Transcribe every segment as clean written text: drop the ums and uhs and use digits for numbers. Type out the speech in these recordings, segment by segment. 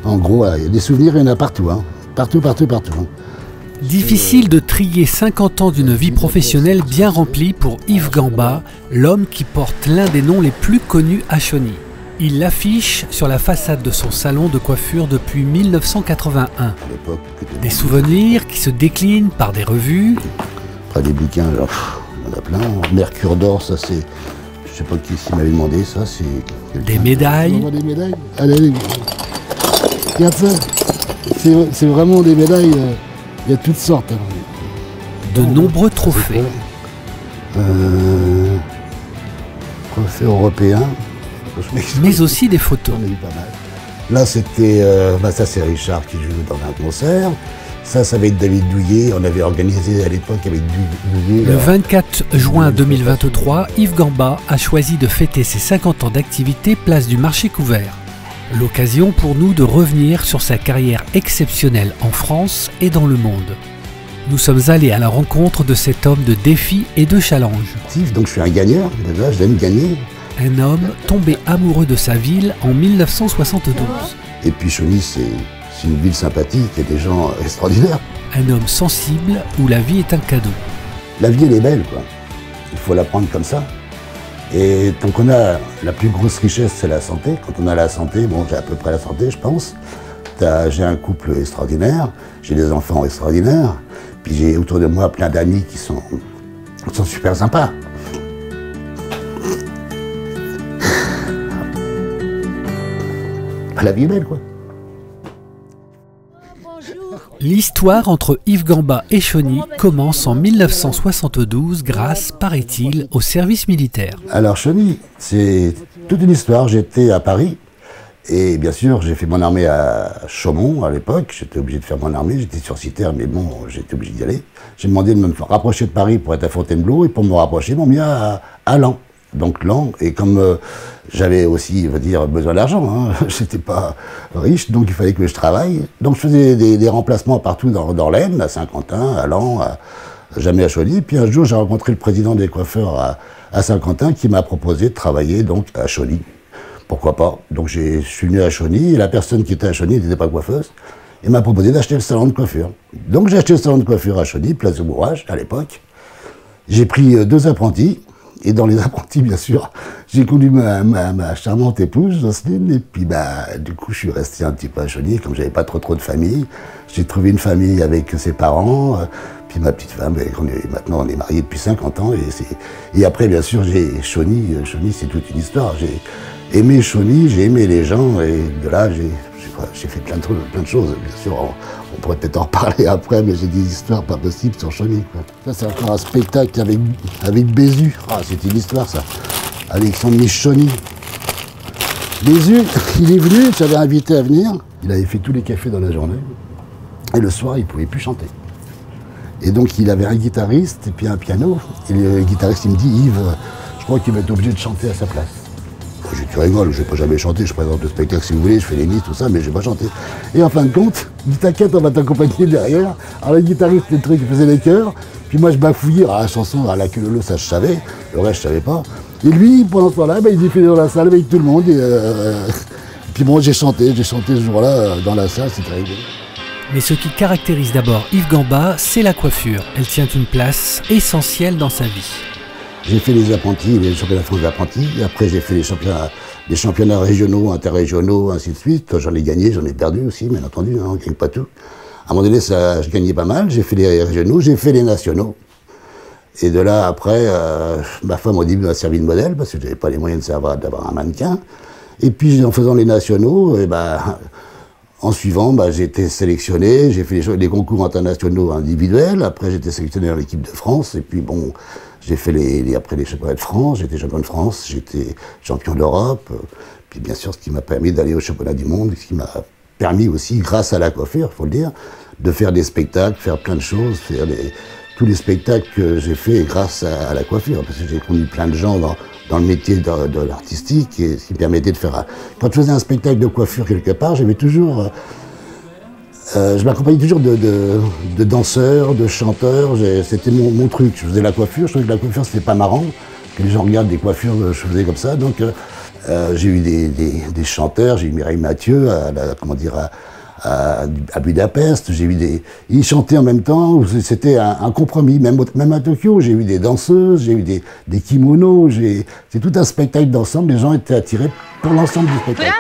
En gros, il y a des souvenirs, il y en a partout. Hein. Partout, partout, partout. Hein. Difficile de trier 50 ans d'une vie professionnelle bien remplie pour Yves Gamba, l'homme qui porte l'un des noms les plus connus à Chauny. Il l'affiche sur la façade de son salon de coiffure depuis 1981. Des souvenirs qui se déclinent par des revues. Après des bouquins, alors, il y en a plein. Mercure d'or, ça c'est... Je sais pas qui m'avait demandé ça, c'est... Des médailles. Des médailles. Allez, regarde ça. C'est vraiment des médailles, il y a toutes sortes. De nombreux trophées. Trophées européens. Mais aussi des photos. On a eu pas mal. Là, c'était... ça, c'est Richard qui joue dans un concert. Ça va être David Douillet. On avait organisé à l'époque avec Douillet. Le 24 juin 2023, Yves Gamba a choisi de fêter ses 50 ans d'activité place du Marché Couvert. L'occasion pour nous de revenir sur sa carrière exceptionnelle en France et dans le monde. Nous sommes allés à la rencontre de cet homme de défis et de challenges. Donc je suis un gagneur, déjà, j'aime gagner. Un homme tombé amoureux de sa ville en 1972. Et puis Chauny, c'est une ville sympathique et des gens extraordinaires. Un homme sensible où la vie est un cadeau. La vie, elle est belle, quoi. Il faut la prendre comme ça. Et tant qu'on a la plus grosse richesse, c'est la santé. Quand on a la santé, bon, j'ai à peu près la santé, je pense. J'ai un couple extraordinaire, j'ai des enfants extraordinaires, puis j'ai autour de moi plein d'amis qui sont super sympas. La vie est belle, quoi. L'histoire entre Yves Gamba et Chauny commence en 1972 grâce, paraît-il, au service militaire. Alors Chauny, c'est toute une histoire. J'étais à Paris et bien sûr j'ai fait mon armée à Chaumont à l'époque. J'étais obligé de faire mon armée, j'étais sursitaire mais bon, j'étais obligé d'y aller. J'ai demandé de me rapprocher de Paris pour être à Fontainebleau et pour me rapprocher, ils m'ont mis à Laon. Donc Laon, et comme j'avais aussi, besoin d'argent, hein, j'étais pas riche, donc il fallait que je travaille. Donc je faisais des remplacements partout dans l'Aisne, à Saint-Quentin, à Laon, jamais à Chauny. Puis un jour, j'ai rencontré le président des coiffeurs à Saint-Quentin qui m'a proposé de travailler donc à Chauny. Pourquoi pas? Donc je suis venu à Chauny, et la personne qui était à Chauny n'était pas coiffeuse, et m'a proposé d'acheter le salon de coiffure. Donc j'ai acheté le salon de coiffure à Chauny, place de Bourrage, à l'époque. J'ai pris 2 apprentis. Et dans les apprentis, bien sûr, j'ai connu ma charmante épouse, Jocelyne, et puis du coup, je suis resté un petit peu à Chauny, comme j'avais pas trop de famille. J'ai trouvé une famille avec ses parents, puis ma petite femme, maintenant on est mariés depuis 50 ans, et après, bien sûr, j'ai Chauny, c'est toute une histoire. J'ai aimé Chauny, j'ai aimé les gens, et de là, j'ai fait plein de choses, bien sûr. On pourrait peut-être en reparler après, mais j'ai des histoires pas possibles sur Chauny. Ça, c'est encore un spectacle avec Bézu. Ah, c'est une histoire, ça. Avec son Miss Chauny. Bézu, il est venu, il s'avait invité à venir. Il avait fait tous les cafés dans la journée. Et le soir, il ne pouvait plus chanter. Et donc, il avait un guitariste et puis un piano. Et le guitariste, il me dit, Yves, je crois qu'il va être obligé de chanter à sa place. J'ai dit, tu rigoles, je n'ai pas jamais chanté, je présente le spectacle si vous voulez, je fais les misses, tout ça, mais je n'ai pas chanté. Et en fin de compte, il dit, t'inquiète, on va t'accompagner derrière. Alors le guitariste, le truc, il faisait les chœurs, puis moi je bafouillais, la chanson, la queue lolo, ça je savais, le reste je savais pas. Et lui, pendant ce temps-là, il fait dans la salle avec tout le monde, et puis bon, j'ai chanté ce jour-là dans la salle, c'était rigolo. Mais ce qui caractérise d'abord Yves Gamba, c'est la coiffure. Elle tient une place essentielle dans sa vie. J'ai fait les apprentis, les championnats de France d'apprentis. Après, j'ai fait les championnats régionaux, interrégionaux, ainsi de suite. J'en ai gagné, j'en ai perdu aussi, bien entendu, hein, on ne gagne pas tout. À un moment donné, je gagnais pas mal. J'ai fait les régionaux, j'ai fait les nationaux. Et de là, après, ma femme, au début, m'a servi de modèle, parce que je n'avais pas les moyens d'avoir un mannequin. Et puis, en faisant les nationaux, en suivant, j'ai été sélectionné. J'ai fait les concours internationaux individuels. Après, j'ai été sélectionné dans l'équipe de France. Et puis, bon... J'ai fait après les championnats de France, j'étais champion de France, j'étais champion d'Europe. Puis bien sûr, ce qui m'a permis d'aller au championnat du monde, ce qui m'a permis aussi, grâce à la coiffure, il faut le dire, de faire des spectacles, faire plein de choses, tous les spectacles que j'ai faits grâce à la coiffure, parce que j'ai connu plein de gens dans le métier de l'artistique, et ce qui me permettait de faire... Quand je faisais un spectacle de coiffure quelque part, j'avais toujours... je m'accompagnais toujours de danseurs, de chanteurs, c'était mon truc. Je faisais la coiffure, je trouvais que la coiffure c'était pas marrant. que les gens regardent des coiffures que je faisais comme ça. Donc j'ai eu des chanteurs, j'ai eu Mireille Mathieu à Budapest, ils chantaient en même temps, c'était un compromis, même à Tokyo, j'ai eu des danseuses, j'ai eu des kimonos, c'est tout un spectacle d'ensemble, les gens étaient attirés pour l'ensemble du spectacle.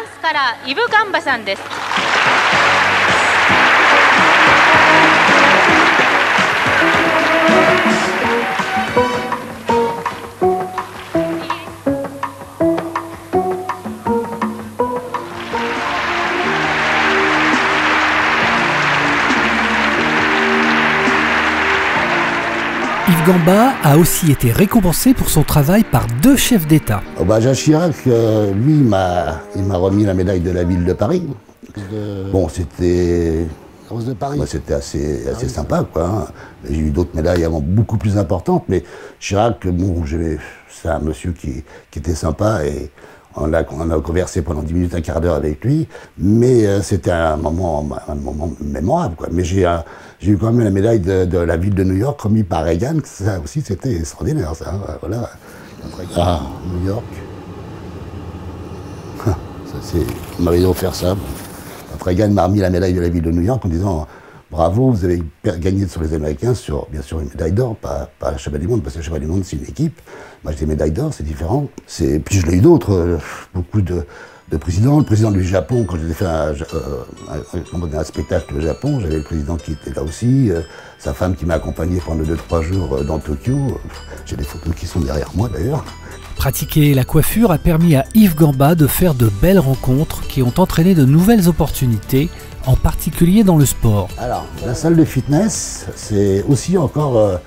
Yves Gamba a aussi été récompensé pour son travail par 2 chefs d'État. Jacques Chirac, lui, il m'a remis la médaille de la ville de Paris. Bon, c'était... C'était assez sympa, quoi. Hein. J'ai eu d'autres médailles avant beaucoup plus importantes, mais Chirac, bon, c'est un monsieur qui était sympa et on a conversé pendant 10 minutes, un quart d'heure avec lui, mais c'était un moment mémorable, quoi. Mais j'ai eu quand même la médaille de la ville de New York remise par Reagan, ça aussi c'était extraordinaire, ça. Voilà. New York. On m'avait offert ça. Reagan m'a remis la médaille de la ville de New York en disant « Bravo, vous avez gagné sur les Américains sur, bien sûr, une médaille d'or, pas le Chevalier du Monde, parce que le Chevalier du Monde, c'est une équipe. Moi, j'ai des médailles d'or, c'est différent. Puis je l'ai eu d'autres, beaucoup de présidents. Le président du Japon, quand j'ai fait un spectacle au Japon, j'avais le président qui était là aussi, sa femme qui m'a accompagné pendant 2-3 jours dans Tokyo. J'ai des photos qui sont derrière moi, d'ailleurs. Pratiquer la coiffure a permis à Yves Gamba de faire de belles rencontres qui ont entraîné de nouvelles opportunités, en particulier dans le sport. Alors, la salle de fitness, c'est aussi encore...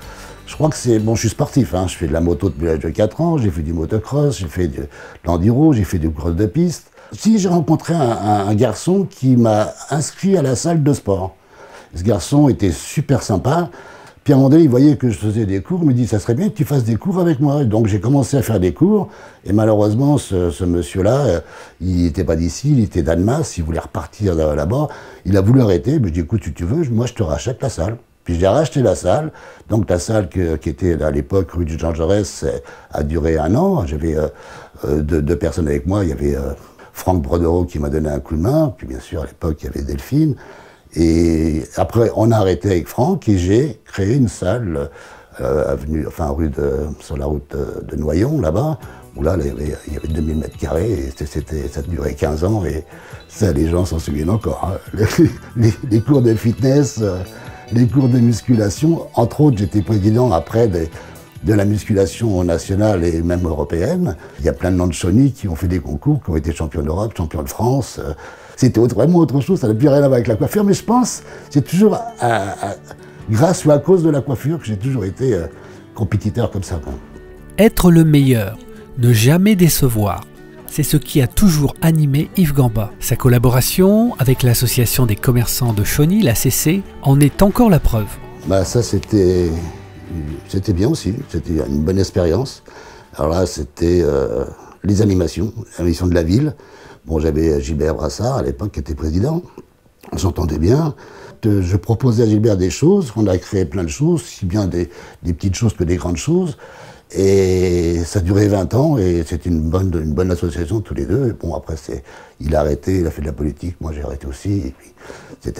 je crois que c'est... Bon, je suis sportif, hein, je fais de la moto depuis l'âge de 4 ans, j'ai fait du motocross, j'ai fait de l'enduro, j'ai fait du cross de piste. Si j'ai rencontré un garçon qui m'a inscrit à la salle de sport. Ce garçon était super sympa. Puis à un moment donné, il voyait que je faisais des cours, il me dit « ça serait bien que tu fasses des cours avec moi ». Donc j'ai commencé à faire des cours, et malheureusement, ce monsieur-là, il n'était pas d'ici, il était d'Annemasse, il voulait repartir là-bas. Il a voulu arrêter, mais je dis « écoute, si tu veux, moi je te rachète la salle ». Puis j'ai racheté la salle, donc la salle qui était à l'époque rue du Jean Jaurès a duré 1 an. J'avais 2 personnes avec moi, il y avait Franck Brodereau qui m'a donné un coup de main, puis bien sûr à l'époque il y avait Delphine. Et après, on a arrêté avec Franck et j'ai créé une salle sur la route de Noyon, là-bas, où là, il y avait 2000 mètres carrés et ça durait 15 ans et ça, les gens s'en souviennent encore. Hein. Les cours de fitness, les cours de musculation, entre autres, j'étais président après de la musculation nationale et même européenne. Il y a plein de noms de Chauny qui ont fait des concours, qui ont été champions d'Europe, champions de France. C'était vraiment autre chose, ça n'a plus rien à voir avec la coiffure, mais je pense que c'est toujours grâce ou à cause de la coiffure que j'ai toujours été compétiteur comme ça. Être le meilleur, ne jamais décevoir, c'est ce qui a toujours animé Yves Gamba. Sa collaboration avec l'association des commerçants de Chauny, l'ACC, en est encore la preuve. Ça c'était bien aussi, c'était une bonne expérience. Alors là c'était les animations de la ville. Bon, j'avais Gilbert Brassard, à l'époque, qui était président. On s'entendait bien. Je proposais à Gilbert des choses. On a créé plein de choses, si bien des petites choses que des grandes choses. Et ça durait 20 ans, et c'était une bonne association, tous les deux. Et bon, après, il a arrêté, il a fait de la politique. Moi, j'ai arrêté aussi. Et puis,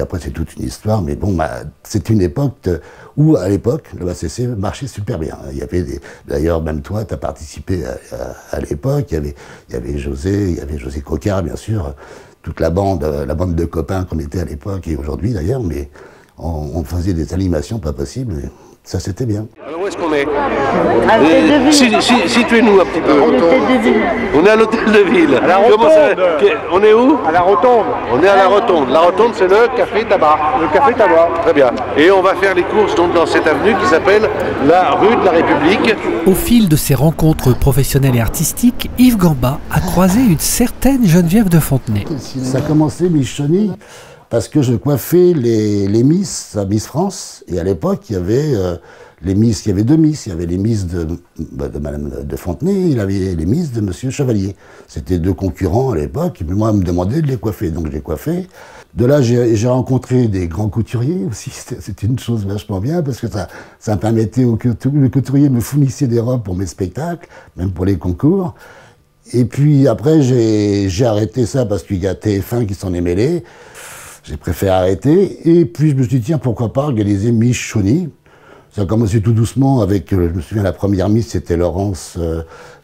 après, c'est toute une histoire. Mais bon, c'est une époque où, à l'époque, le ACC marchait super bien. Il y avait d'ailleurs, même toi, tu as participé à l'époque. Il y avait José Cocard, bien sûr. Toute la bande de copains qu'on était à l'époque, et aujourd'hui d'ailleurs. Mais on faisait des animations pas possibles. Et ça, c'était bien. Alors où est-ce qu'on est, situez-nous un petit peu. On est à l'hôtel de ville. À la Rotonde. On est où? À la Rotonde. On est à la Rotonde. La Rotonde, c'est le café tabac. Le café tabac. Très bien. Et on va faire les courses donc dans cette avenue qui s'appelle la rue de la République. Au fil de ses rencontres professionnelles et artistiques, Yves Gamba a croisé une certaine Geneviève de Fontenay. Ça a commencé, Miss Chauny, parce que je coiffais les Miss à Miss France. Et à l'époque, il y avait il y avait 2 Miss. Il y avait les Miss de Madame de Fontenay et il y avait les Miss de Monsieur Chevalier. C'était 2 concurrents à l'époque. Et puis moi, on me demandait de les coiffer. Donc je les coiffais. De là, j'ai rencontré des grands couturiers aussi. C'était une chose vachement bien parce que ça me permettait le couturier me fournissait des robes pour mes spectacles, même pour les concours. Et puis après, j'ai arrêté ça parce qu'il y a TF1 qui s'en est mêlé. J'ai préféré arrêter. Et puis je me suis dit, tiens, pourquoi pas organiser Miss Chauny. Ça a commencé tout doucement avec, je me souviens, la première Miss, c'était Laurence,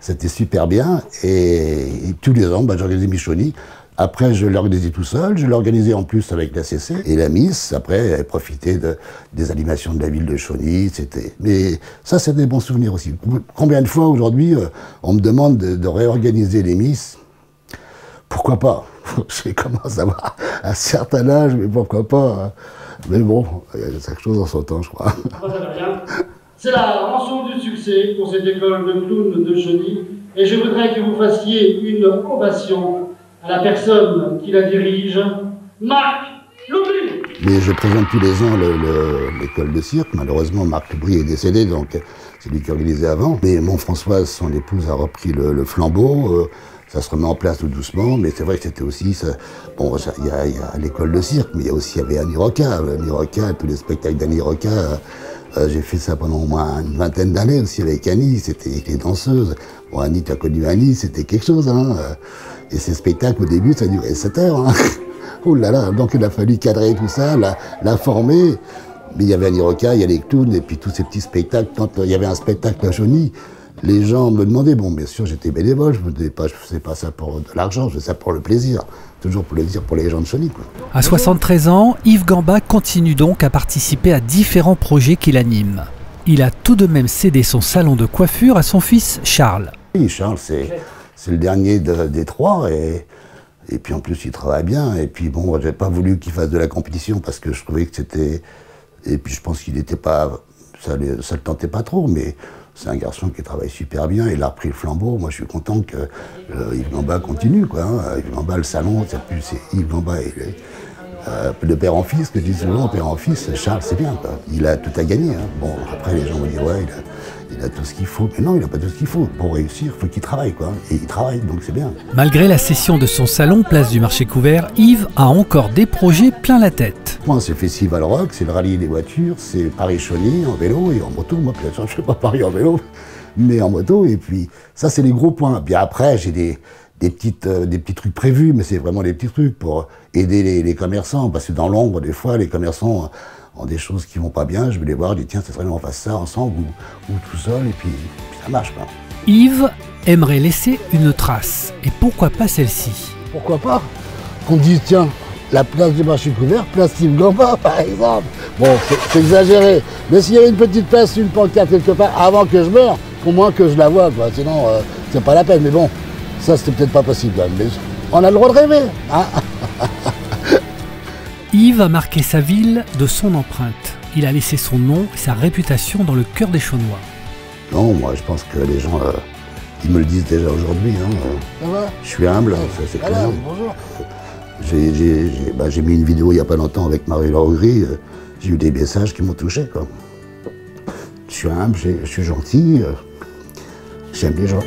c'était super bien. Et tous les ans, j'ai organisé Miss Chauny. Après, je l'ai organisé tout seul, je l'ai organisé en plus avec la CC. Et la Miss, après, elle profitait des animations de la ville de Chauny. Mais ça, c'est des bons souvenirs aussi. Combien de fois, aujourd'hui, on me demande de réorganiser les Miss? Pourquoi pas? Je commence à avoir un certain âge, mais pourquoi pas? Hein. Mais bon, il y a chaque chose en son temps, je crois. C'est la rançon du succès pour cette école de clown de Chauny. Et je voudrais que vous fassiez une ovation à la personne qui la dirige, Marc Loubry. Mais je présente tous les ans l'école de cirque. Malheureusement, Marc Loubry est décédé, donc c'est lui qui organisait avant. Mais Françoise, son épouse, a repris le flambeau. Ça se remet en place tout doucement, mais c'est vrai que c'était aussi... Bon, il y a l'école de cirque, mais il y avait Annie Roca. Annie Roca, tous les spectacles d'Annie Roca, j'ai fait ça pendant au moins une vingtaine d'années aussi avec Annie, c'était les danseuses. Bon, Annie, tu as connu Annie, c'était quelque chose, hein. Et ces spectacles, au début, ça durait 7 heures, hein. Oh là là, donc il a fallu cadrer tout ça, la former. Mais il y avait Annie Roca, il y a les clowns, et puis tous ces petits spectacles. Quand il y avait un spectacle à Chauny, les gens me demandaient, bon, bien sûr, j'étais bénévole, je ne faisais pas ça pour de l'argent, je faisais ça pour le plaisir. Toujours pour le plaisir pour les gens de Chauny, quoi. À 73 ans, Yves Gamba continue donc à participer à différents projets qu'il anime. Il a tout de même cédé son salon de coiffure à son fils Charles. Oui, Charles, c'est le dernier des trois, et puis en plus, il travaille bien. Et puis bon, j'ai pas voulu qu'il fasse de la compétition parce que je trouvais que c'était... Et puis je pense qu'il n'était pas... Ça le tentait pas trop, mais c'est un garçon qui travaille super bien, il a repris le flambeau. Moi, je suis content que Yves Gamba continue, quoi. Hein. Yves Gamba, le salon, c'est Yves Gamba et de père en fils, que je dis souvent, père en fils, Charles, c'est bien, quoi. Il a tout à gagner. Hein. Bon, après, les gens vont dire, ouais, il a tout ce qu'il faut. Mais non, il n'a pas tout ce qu'il faut. Pour réussir, il faut qu'il travaille, quoi. Et il travaille, donc c'est bien. Malgré la cession de son salon, place du Marché Couvert, Yves a encore des projets plein la tête. Moi, c'est Festival Rock, c'est le rallye des voitures, c'est Paris-Chauny en vélo et en moto. Moi, peut-être, je ne fais pas Paris en vélo, mais en moto. Et puis, ça, c'est les gros points. Puis après, j'ai des petits trucs prévus, mais c'est vraiment des petits trucs pour aider les commerçants. Parce que dans l'ombre, des fois, les commerçants ont des choses qui vont pas bien. Je vais les voir, je dis tiens, c'est très bien, on fasse ça ensemble ou tout seul, et puis ça marche, quoi. Yves aimerait laisser une trace. Et pourquoi pas celle-ci? Pourquoi pas qu'on dise tiens, la place du Marché Couvert, place Yves Gamba, par exemple. Bon, c'est exagéré. Mais s'il y avait une petite place, une pancarte quelque part, avant que je meure, au moins que je la vois, quoi. Sinon, c'est pas la peine. Mais bon, ça, c'était peut-être pas possible, quand même. Mais on a le droit de rêver, hein. Yves a marqué sa ville de son empreinte. Il a laissé son nom et sa réputation dans le cœur des Chaunois. Non, moi, je pense que les gens, ils me le disent déjà aujourd'hui. Hein. Ça va ? Je suis humble, ça c'est clair. Bonjour. J'ai mis une vidéo il n'y a pas longtemps avec Marie-Laure Gris. J'ai eu des messages qui m'ont touché, quoi. Je suis humble, je suis gentil, j'aime les gens.